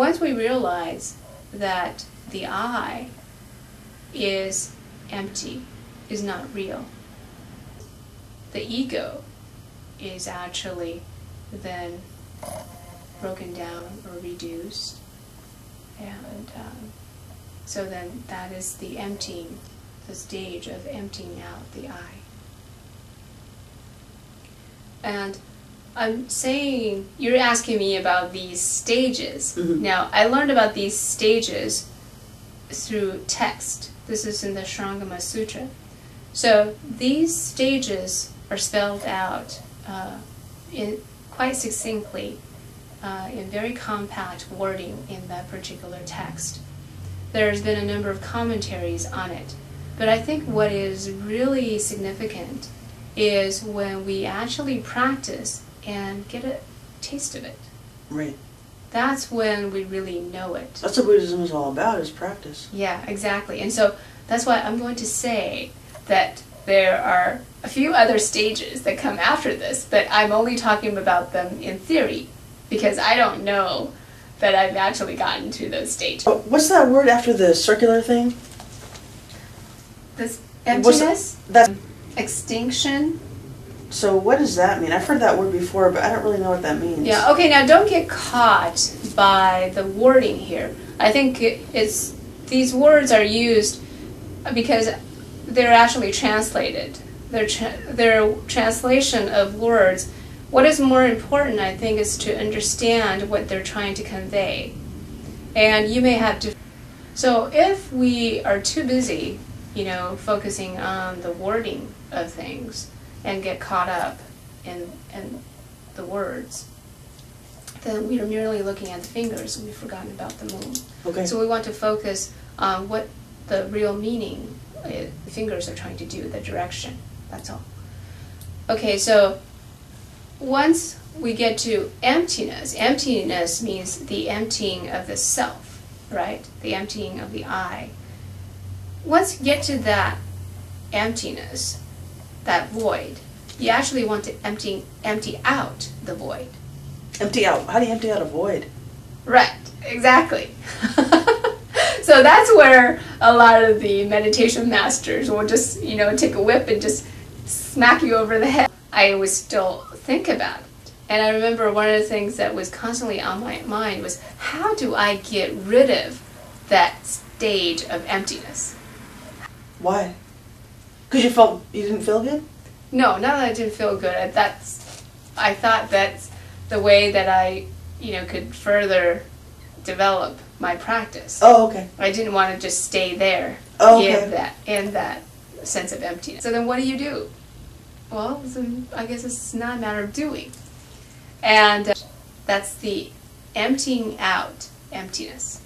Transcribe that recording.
once we realize that the I is empty, is not real, the ego is actually then broken down or reduced. And so then that is the emptying, the stage of emptying out the I. And I'm saying, you're asking me about these stages. Mm-hmm. Now, I learned about these stages through text. This is in the Shurangama Sutra. So these stages are spelled out quite succinctly in very compact wording in that particular text. There's been a number of commentaries on it. But I think what is really significant is when we actually practice and get a taste of it. Right. That's when we really know it. That's what Buddhism is all about, is practice. Yeah, exactly. And so that's why I'm going to say that there are a few other stages that come after this, but I'm only talking about them in theory, because I don't know that I've actually gotten to those stages. Oh, what's that word after the circular thing? This emptiness? That's extinction. So what does that mean? I've heard that word before, but I don't really know what that means. Yeah, okay, now don't get caught by the wording here. I think these words are used because they're actually translated. They're translation of words. What is more important, I think, is to understand what they're trying to convey. And you may have to... So if we are too busy, focusing on the wording of things, and get caught up in the words, then we are merely looking at the fingers and we've forgotten about the moon. Okay. So we want to focus on what the real meaning the fingers are trying to do, the direction. That's all. Okay, so once we get to emptiness, emptiness means the emptying of the self, right? The emptying of the I. Once you get to that emptiness, that void, you actually want to empty out the void. Empty out. How do you empty out a void? Right, exactly. So that's where a lot of the meditation masters will just, take a whip and just smack you over the head. I would still think about it. And I remember one of the things that was constantly on my mind was, how do I get rid of that stage of emptiness? Why? Because you didn't feel good? No, not that I didn't feel good. I thought that's the way that I, could further develop my practice. Oh, okay. I didn't want to just stay there in that sense of emptiness. So then what do? Well, I guess it's not a matter of doing. And that's the emptying out emptiness.